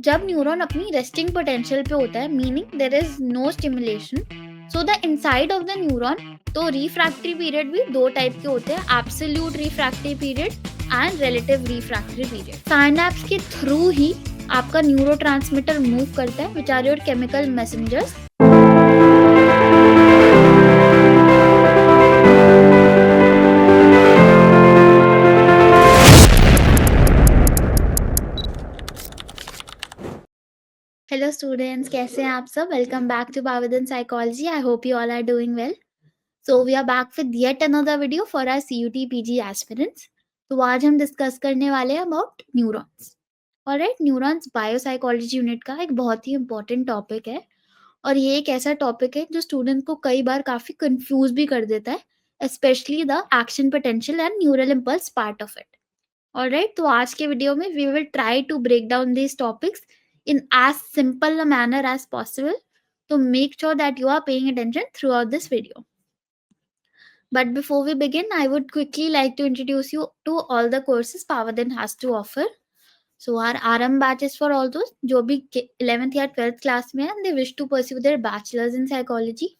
जब न्यूरॉन अपनी resting potential पे होता है, meaning there is no stimulation, so the inside of the neuron, तो रिफ्रैक्टरी पीरियड भी दो टाइप के होते हैं, absolute refractory period and relative refractory period. Synapse के थ्रू ही आपका न्यूरोट्रांसमीटर मूव करता है, which are your chemical messengers. Hello students, कैसे हैं आप सब? वेलकम बैक टू बाविदन psychology. I hope you all are doing well. So we are back with yet another video for our CUT PG aspirants. तो आज हम discuss करने वाले हैं about neurons. Alright, neurons biopsychology unit का एक बहुत ही इंपॉर्टेंट टॉपिक है, और ये एक ऐसा टॉपिक है जो स्टूडेंट को कई बार काफी कंफ्यूज भी कर देता है, specially the action potential and neural impulse part of it. Alright, तो आज के वीडियो में we will try to break down these topics in as simple a manner as possible, to make sure that you are paying attention throughout this video. But before we begin, I would quickly like to introduce you to all the courses Pavadan has to offer. So our RM batch is for all those जो भी 11th या 12th class में हैं and they wish to pursue their bachelor's in psychology.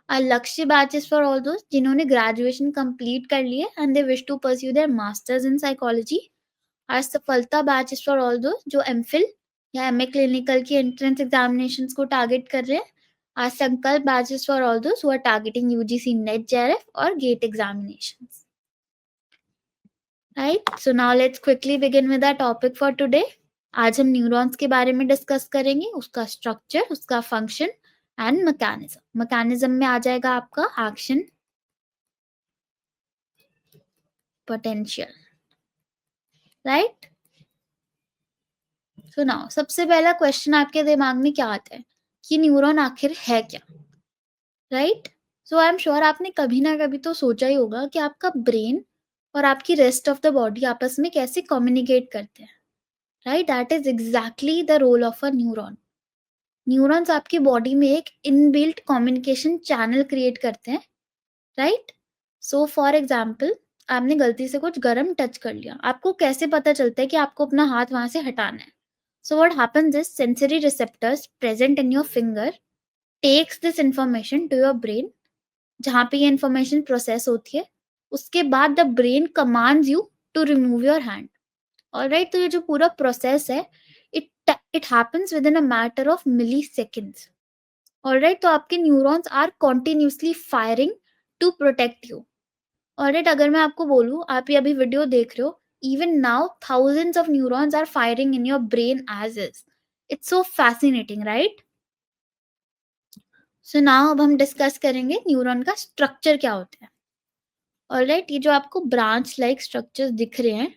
Our Lakshya batch is for all those जिन्होंने graduation complete कर ली है and they wish to pursue their masters in psychology. Our Saphalta batch is for all दोस्त जो MPhil या MA clinical की entrance examinations को target कर रहे हैं। Our Sankalp batch is for all दोस्त who are targeting UGC NET JRF और GATE examinations. Right, so now let's quickly begin with our topic for today. आज हम न्यूरॉन्स के बारे में डिस्कस करेंगे, उसका स्ट्रक्चर, उसका फंक्शन एंड मैकेनिज्म। मैकेनिज्म में आ जाएगा आपका action potential. Right, so now सबसे पहला क्वेश्चन आपके दिमाग में क्या आता है कि न्यूरॉन आखिर है क्या? Right, so I am sure आपने कभी ना कभी तो सोचा ही होगा कि आपका ब्रेन और आपकी रेस्ट ऑफ द बॉडी आपस में कैसे कम्युनिकेट करते हैं। Right, that is exactly the role of a neuron. Neurons आपकी बॉडी में एक इनबिल्ट कम्युनिकेशन चैनल क्रिएट करते हैं। राइट, सो फॉर एग्जाम्पल आपने गलती से कुछ गर्म टच कर लिया, आपको कैसे पता चलता है कि आपको अपना हाथ वहां से हटाना है? So what happens is sensory receptors present in your finger takes this information to your brain, जहाँ पे ये information process होती है, उसके बाद the brain commands you to remove your hand. Alright, तो ये जो पूरा process है, it happens within a matter of milliseconds. Alright, तो आपके neurons are continuously firing to protect you. Alright, अगर मैं आपको बोलूँ, आप ये अभी वीडियो देख रहे हो, even now thousands of neurons are firing in your brain as is. It's so fascinating, right? So now अब हम डिस्कस करेंगे न्यूरॉन का स्ट्रक्चर क्या होता है। ऑलराइट, ये जो आपको ब्रांच लाइक स्ट्रक्चर्स दिख रहे हैं,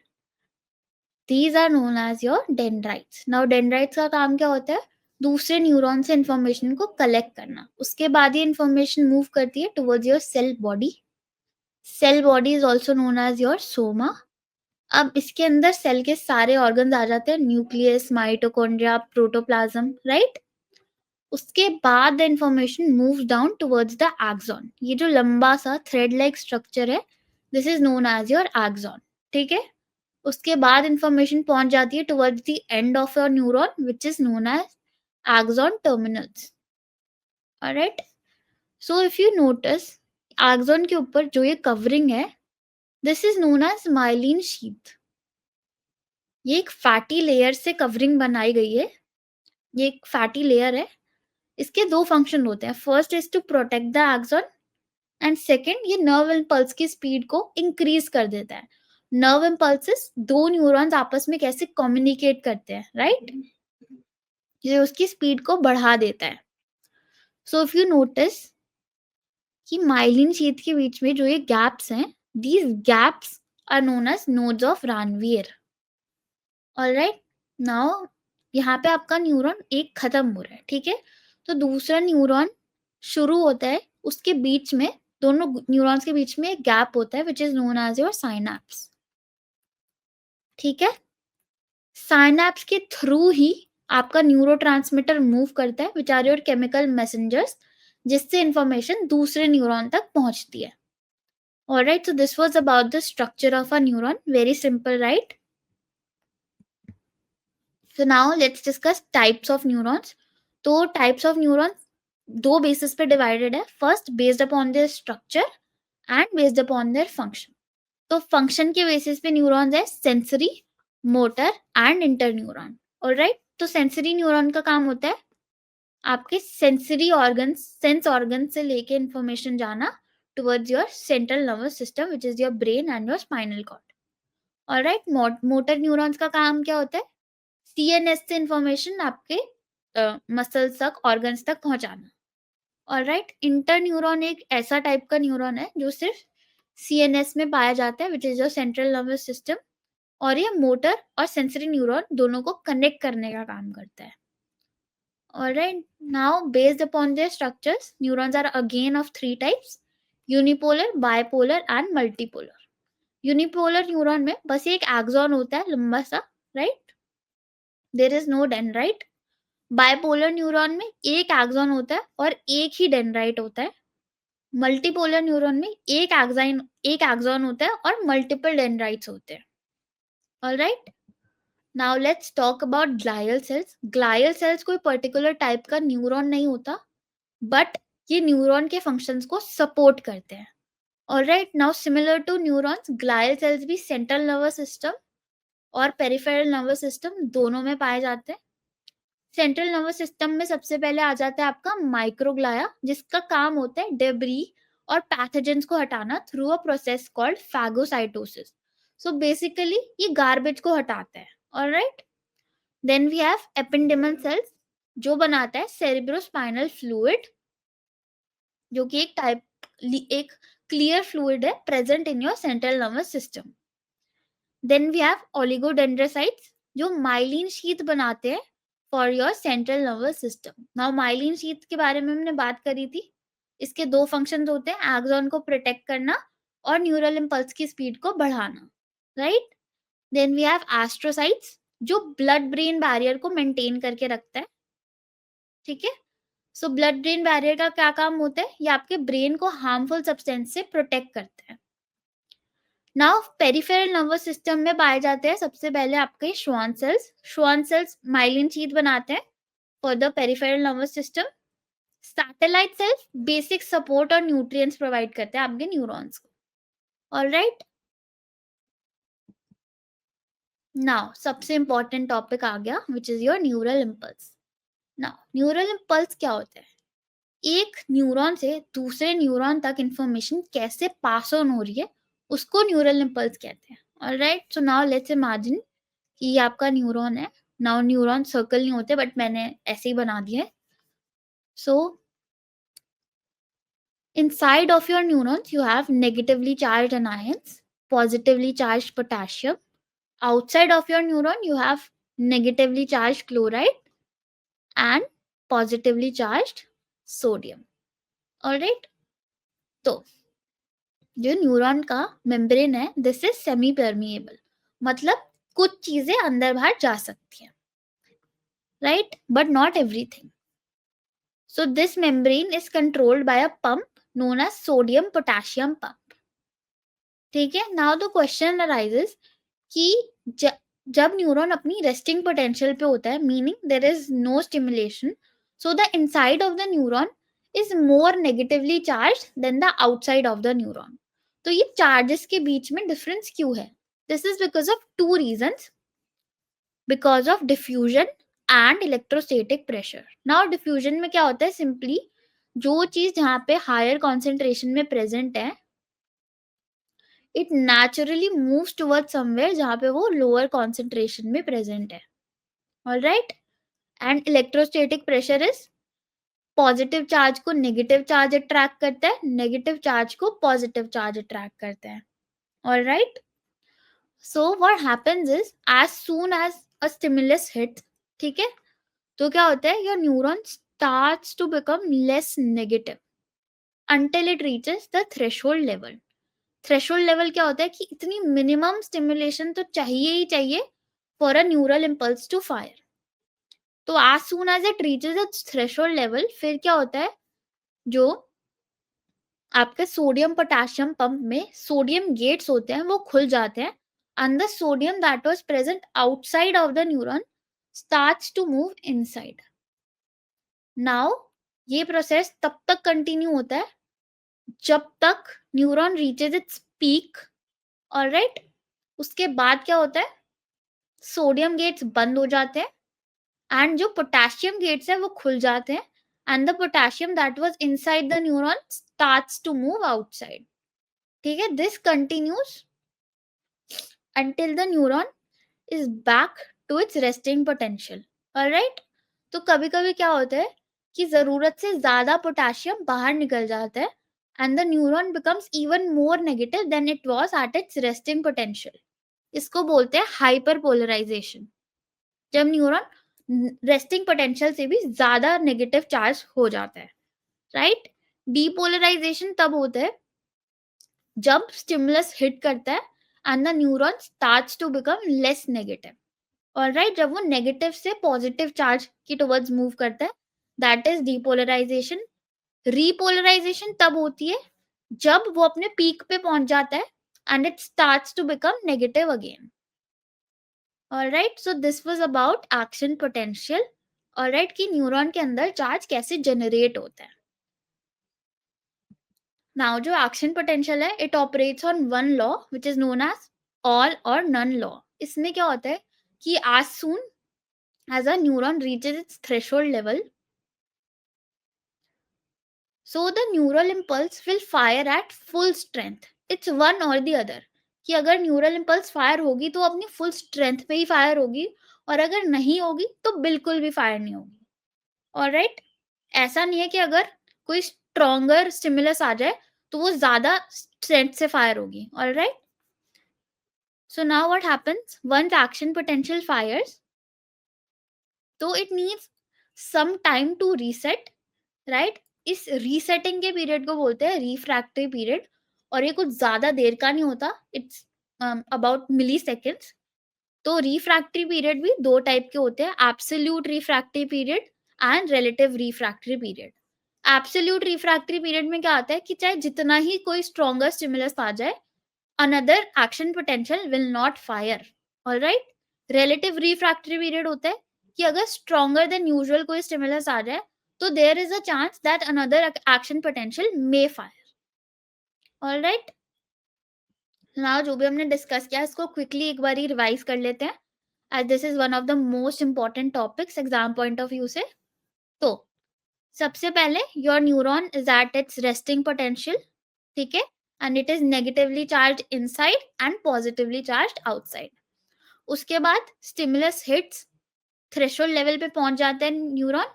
these are known as your dendrites. Now dendrites का काम क्या होता है? दूसरे न्यूरॉन से इंफॉर्मेशन को कलेक्ट करना, उसके बाद ये इंफॉर्मेशन मूव करती है towards your cell body. Cell body is also known as your soma. अब इसके अंदर सेल के सारे ऑर्गन्स आ जाते हैं, न्यूक्लियस, माइटोकॉन्ड्रिया, प्रोटोप्लाज्म। राइट, उसके बाद the information moves down towards the axon. ये जो लंबा सा थ्रेड लाइक स्ट्रक्चर है, this is known as your axon. ठीक है, उसके बाद इंफॉर्मेशन पहुंच जाती है towards the end of your neuron which is known as axon terminals. Alright, so if you notice axon के ऊपर जो ये कवरिंग है, this is known as myelin sheath. ये एक फैटी लेयर से कवरिंग बनाई गई है, ये एक फैटी लेयर है। इसके दो फंक्शन होते हैं, first is to protect the axon and second ये नर्व इम्पल्स की स्पीड को इंक्रीज कर देता है। नर्व इम्पल्सेस दो न्यूरॉन्स आपस में कैसे कम्युनिकेट करते हैं, राइट? ये उसकी स्पीड को बढ़ा देता है। सो इफ यू नोटिस कि माइलिन शीथ के बीच में जो ये गैप्स हैं, these gaps are known as nodes of Ranvier. Alright, now यहाँ पे आपका न्यूरॉन एक खत्म हो रहा है, ठीक है, तो दूसरा न्यूरॉन शुरू होता है, उसके बीच में दोनों न्यूरॉन्स के बीच में एक गैप होता है which is known as your synapse. ठीक है, साइनैप्स के थ्रू ही आपका न्यूरोट्रांसमीटर मूव करता है which are your chemical messengers, जिससे इंफॉर्मेशन दूसरे न्यूरॉन तक पहुंचती है। Alright, so this was about the structure of a neuron, very simple, right? So now let's discuss types of neurons. तो टाइप्स ऑफ न्यूरॉन्स दो basis पे divided है. First based upon their structure and based upon their function. तो function के basis पे neurons है sensory, motor and inter neuron. Alright, तो sensory neuron का काम होता है आपके सेंसरी ऑर्गन, सेंस ऑर्गन से लेके इंफॉर्मेशन जाना towards your central nervous system which is your brain and your spinal cord. Alright, motor neurons का काम क्या होता है? सीएनएस से इंफॉर्मेशन आपके मसल्स तक, ऑर्गन्स तक पहुंचाना. ऑलराइट, इंटर न्यूरॉन एक ऐसा टाइप का न्यूरॉन है जो सिर्फ सीएनएस में पाया जाता है which is your central nervous system. और ये मोटर और सेंसरी न्यूरॉन दोनों को कनेक्ट करने का काम करता है. Alright, now based upon their structures, neurons are again of three types: unipolar, bipolar and multipolar. Unipolar neuron में बस एक axon होता है लंबा सा, right? There is no dendrite. Bipolar neuron में एक axon होता है और एक ही dendrite होता है. Multipolar neuron में एक axon होता है और multiple dendrites होते हैं. Alright? Now let's talk about glial cells. Glial cells कोई पर्टिकुलर टाइप का न्यूरॉन नहीं होता, बट ये न्यूरॉन के फंक्शंस को सपोर्ट करते हैं. Alright, now similar to neurons, glial cells भी सेंट्रल नर्वस सिस्टम और पेरिफेरल नर्वस सिस्टम दोनों में पाए जाते हैं. सेंट्रल नर्वस सिस्टम में सबसे पहले आ जाता है आपका माइक्रोग्लाया, जिसका काम होता है डेब्री और पैथोजेंस को हटाना through a process called phagocytosis. So basically ये गार्बेज को हटाता है. Alright, then we have ependymal cells जो बनाता है सेरेब्रोस्पाइनल फ्लूइड, जो कि एक क्लियर फ्लूइड है present in your central nervous system. Then we have oligodendrocytes जो माइलिन शीथ बनाते हैं for your central nervous system. Now myelin sheath के बारे में हमने बात करी थी. इसके दो फंक्शंस होते हैं, एक्सॉन को प्रोटेक्ट करना और न्यूरल इंपल्स की स्पीड को बढ़ाना. Right, then we have astrocytes जो ब्लड ब्रेन बैरियर को मेंटेन करके रखता है. ठीक है, सो ब्लड ब्रेन बैरियर का क्या काम होता है? ये आपके ब्रेन को हार्मफुल सब्सटेंस से प्रोटेक्ट करता है. नाउ पेरिफेरल नर्वस सिस्टम में पाए जाते हैं सबसे पहले आपके Schwann cells. Schwann cells myelin sheath बनाते हैं for the peripheral nervous system. Satellite cells basic support और न्यूट्रिएंट्स प्रोवाइड करते हैं आपके न्यूरॉन्स को. ऑलराइट, नाउ सबसे इंपॉर्टेंट टॉपिक आ गया which is your neural impulse. Now neural impulse क्या होता है? एक न्यूरॉन से दूसरे न्यूरॉन तक इंफॉर्मेशन कैसे पास ऑन हो रही है उसको न्यूरल इम्पल्स कहते हैं. Alright, so now let's imagine कि ये आपका न्यूरॉन है. नाउ न्यूरॉन सर्कल नहीं होते बट मैंने ऐसे ही बना दिया है. सो inside of your neurons you have negatively charged anions, positively charged potassium. Outside of your neuron you have negatively charged chloride and positively charged sodium. Alright, तो जो न्यूरॉन का मेम्ब्रेन है दिस इज सेमी परमिएबल, मतलब कुछ चीजें अंदर बाहर जा सकती हैं, right, but not everything. So this membrane is controlled by a pump known as sodium potassium pump. ठीक है, now the question arises कि जब न्यूरॉन अपनी रेस्टिंग पोटेंशियल पे होता है, meaning there is no stimulation, so the inside of the neuron is more negatively charge than the outside of the neuron. तो ये चार्जेस के बीच में डिफरेंस क्यों है? This is because of two reasons, because of diffusion and electrostatic pressure. Now diffusion में क्या होता है? सिंपली जो चीज जहाँ पे हायर कॉन्सेंट्रेशन में प्रेजेंट है it naturally moves toward somewhere जहाँ पे वो लोअर कॉन्सेंट्रेशन में प्रेजेंट है. Alright, and electrostatic pressure is positive charge को नेगेटिव चार्ज अट्रैक्ट करता है, नेगेटिव चार्ज को पॉजिटिव चार्ज अट्रैक्ट करता है. Alright, so what happens is as soon as a stimulus hits, ठीक है, तो क्या होता है? Your neuron starts to become less negative until it reaches the threshold level. Threshold level क्या होता है कि इतनी मिनिमम स्टिमुलेशन तो चाहिए ही चाहिए for a neural impulse to fire. तो as soon as it reaches a threshold level फिर क्या होता है? जो आपके सोडियम पोटेशियम पंप में सोडियम गेट्स होते हैं वो खुल जाते हैं, and the sodium that was present outside of the neuron starts to move inside. Now ये प्रोसेस तब तक कंटिन्यू होता है जब तक neuron reaches its peak, alright. उसके बाद क्या होता है, सोडियम गेट्स बंद हो जाते हैं एंड जो पोटेशियम गेट्स है वो खुल जाते हैं and the potassium that was inside the neuron starts to move outside. ठीक है, this continues until the neuron is back to its resting potential. Alright, तो कभी कभी क्या होता है कि जरूरत से ज्यादा पोटेशियम बाहर निकल जाता है and the neuron becomes even more negative than it was at its resting potential. इसको बोलते हैं हाइपर पोलराइजेशन, जब न्यूरॉन रेस्टिंग पोटेंशियल से भी ज्यादा नेगेटिव चार्ज हो जाता है, राइट. डीपोलराइजेशन तब होता है जब स्टिमुलस हिट करता है and the neuron starts to become less negative. Alright, जब वो नेगेटिव से पॉजिटिव चार्ज की टुवर्ड्स मूव करता है, दैट इज डीपोलराइजेशन. रीपोलराइजेशन तब होती है जब वो अपने पीक पे पहुंच जाता है and it starts to become negative again. Alright, so this was about action potential. Alright, कि न्यूरॉन के अंदर चार्ज कैसे जनरेट होता है. नाउ जो एक्शन पोटेंशियल है, it operates on one law which is known as all or none law. इसमें क्या होता है कि as soon as a neuron reaches its threshold level, so the neural impulse will fire at full strength. It's one or the other. कि अगर neural impulse fire होगी तो अपनी फुल स्ट्रेंथ पे ही फायर होगी, और अगर नहीं होगी तो बिल्कुल भी फायर नहीं होगी. ऑलराइट, ऐसा नहीं है कि अगर कोई स्ट्रॉन्गर स्टिमुलस आ जाए तो वो ज्यादा स्ट्रेंथ से फायर होगी. Alright, so now what happens once action potential fires, तो it needs some time to reset, right. इस रीसेटिंग के पीरियड को बोलते हैं रिफ्रैक्टरी पीरियड, और ये कुछ ज्यादा देर का नहीं होता, इट्स अबाउट मिली सेकेंड्स. तो रिफ्रैक्टरी पीरियड भी दो टाइप के होते हैं, absolute refractory period and relative refractory period. Absolute refractory period में क्या आता है कि चाहे जितना ही कोई स्ट्रॉन्गर स्टिमुलस आ जाए, another action potential will not fire. Alright, relative refractory period होता है कि अगर स्ट्रॉन्गर देन यूजुअल कोई स्टिमुलस आ जाए तो there is a chance that another action potential may fire. Alright, now जो भी हमने डिस्कस किया इसको क्विकली एक बार रिवाइज कर लेते हैं, as this is one of the most important topics exam point of view से. तो सबसे पहले your neuron is at its resting potential, ठीक है, and it is negatively charge inside and positively charge outside. उसके बाद स्टिमुलस हिट्स, थ्रेशोल्ड लेवल पे पहुंच जाते हैं न्यूरॉन.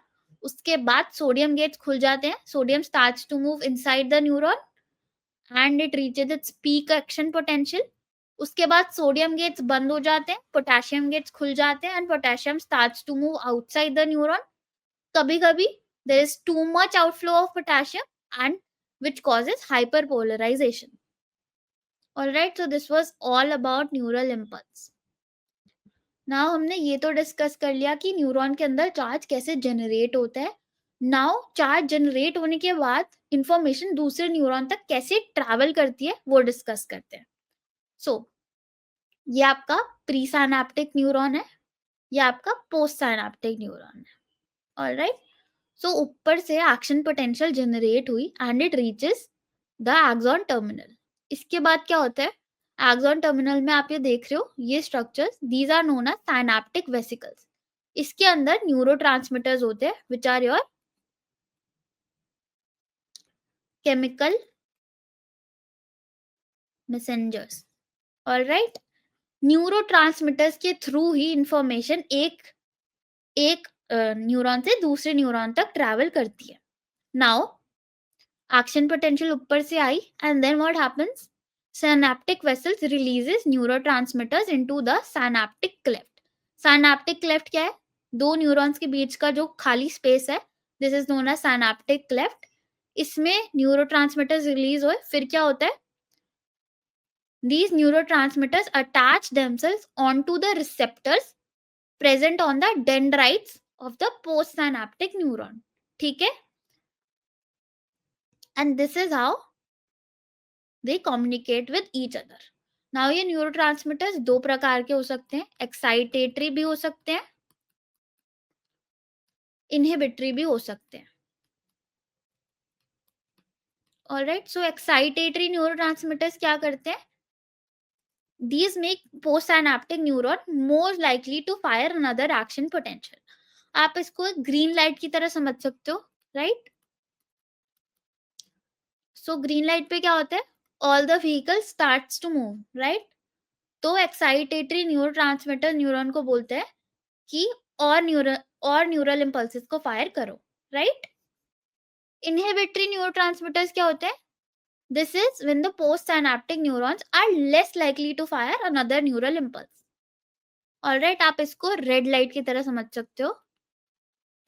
उसके बाद सोडियम गेट्स खुल जाते हैं, sodium starts to move inside the neuron and it reaches its peak action potential. उसके बाद सोडियम गेट्स बंद हो जाते हैं, पोटेशियम गेट्स खुल जाते हैं and potassium starts to move outside the neuron. कभी कभी there is too much outflow of potassium and which causes hyperpolarization. Alright, so this was all about neural impulse. Now हमने ये तो डिस्कस कर लिया कि न्यूरॉन के अंदर चार्ज कैसे जनरेट होता है. नाउ चार्ज जनरेट होने के बाद इंफॉर्मेशन दूसरे न्यूरॉन तक कैसे ट्रैवल करती है वो डिस्कस करते हैं. सो ये आपका प्री साइनेप्टिक न्यूरॉन है, ये आपका पोस्ट साइनेप्टिक न्यूरॉन है. ऑलराइट, सो ऊपर से एक्शन पोटेंशियल जनरेट हुई and it reaches the axon terminal. इसके बाद क्या होता है, एक्सॉन टर्मिनल में आप ये देख रहे हो ये structures, these are known as synaptic vesicles. इसके अंदर न्यूरोट्रांसमीटर्स होते हैं which are your chemical messengers. Alright, neurotransmitters के थ्रू ही इंफॉर्मेशन एक न्यूरॉन से दूसरे न्यूरॉन तक ट्रैवल करती है. नाउ एक्शन पोटेंशियल ऊपर से आई and then what happens, synaptic vessels releases neurotransmitters into the synaptic cleft. synaptic cleft क्या है, दो न्यूरॉन्स के बीच का जो खाली स्पेस है, this is known as synaptic cleft. इसमें न्यूरोट्रांसमीटर्स रिलीज हुए, फिर क्या होता है, these neurotransmitters attach themselves onto the receptors present on the dendrites of the postsynaptic neuron. ठीक है, and this is how they communicate with each other. Now ये neurotransmitters दो प्रकार के हो सकते हैं, एक्साइटेटरी भी हो सकते हैं इनहिबिटरी भी हो सकते हैं। ऑलराइट, सो एक्साइटेटरी न्यूरोट्रांसमीटर्स क्या करते हैं? These make postsynaptic neuron more likely to fire another action potential. आप इसको ग्रीन लाइट की तरह समझ सकते हो, राइट? सो ग्रीन लाइट पे क्या होता है? All the vehicle starts to move, right? तो एक्साइटेटरी न्यूरोट्रांसमीटर न्यूरॉन को बोलते हैं कि और न्यूरल इम्पल्सेस को फायर करो, राइट? इनहिबिटरी न्यूरोट्रांसमीटर्स क्या होते हैं? This is when the postsynaptic neurons are less likely to fire another neural impulse. Alright, आप इसको रेड लाइट की तरह समझ सकते हो।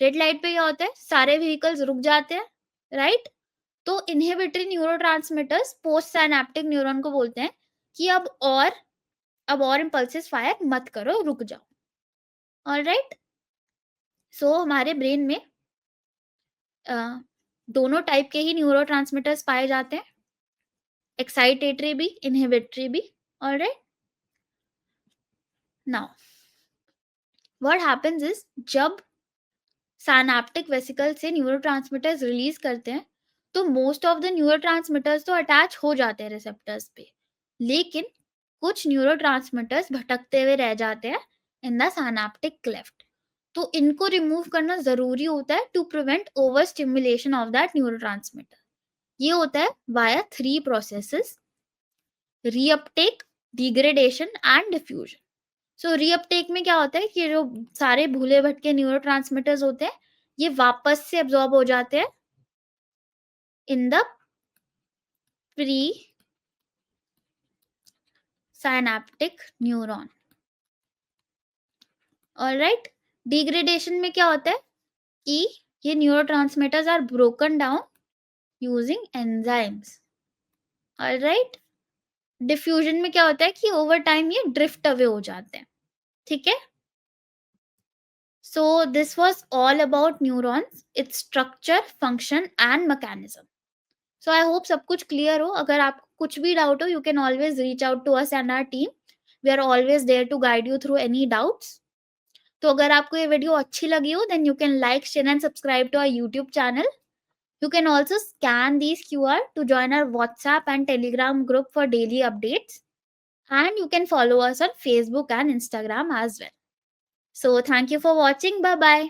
रेड लाइट पे क्या होता है? सारे व्हीकल्स रुक जाते हैं, राइट? तो inhibitory neurotransmitters post synaptic neuron को बोलते हैं कि अब और इम्पल्सेस फायर मत करो, रुक जाओ। ऑलराइट, सो हमारे ब्रेन में दोनों टाइप के ही न्यूरोट्रांसमीटर्स पाए जाते हैं, एक्साइटेटरी भी, इनहिबिटरी भी। Alright, now what happens is, जब साइनेप्टिक वेसिकल से न्यूरोट्रांसमीटर्स रिलीज करते हैं तो मोस्ट ऑफ द न्यूरोट्रांसमीटर्स तो अटैच हो जाते हैं रिसेप्टर्स पे, लेकिन कुछ न्यूरोट्रांसमीटर्स भटकते हुए रह जाते हैं इन द साइनेप्टिक क्लेफ्ट। तो इनको रिमूव करना जरूरी होता है to prevent over stimulation of that neurotransmitter. ये होता है via 3 processes: reuptake, degradation and diffusion. So reuptake में क्या होता है कि जो सारे भूले भटके न्यूरोट्रांसमीटर्स होते हैं ये वापस से एब्जॉर्ब हो जाते हैं in the pre synaptic neuron. Alright, degradation में क्या होता है कि ये neurotransmitters are broken down using enzymes. Alright, diffusion में क्या होता है कि ओवर टाइम ये ड्रिफ्ट अवे हो जाते हैं। ठीक है, so this was all about neurons, its structure, function and mechanism. So I hope सब कुछ क्लियर हो। अगर आपको कुछ भी डाउट हो you can always reach out to us and our team, we are always there to guide you through any doubts. तो अगर आपको ये वीडियो अच्छी लगी हो then you can like, share and subscribe to our YouTube channel. You can also scan these QR to join our WhatsApp and Telegram group for daily updates. And you can follow us on Facebook and Instagram as well. So thank you for watching. Bye bye.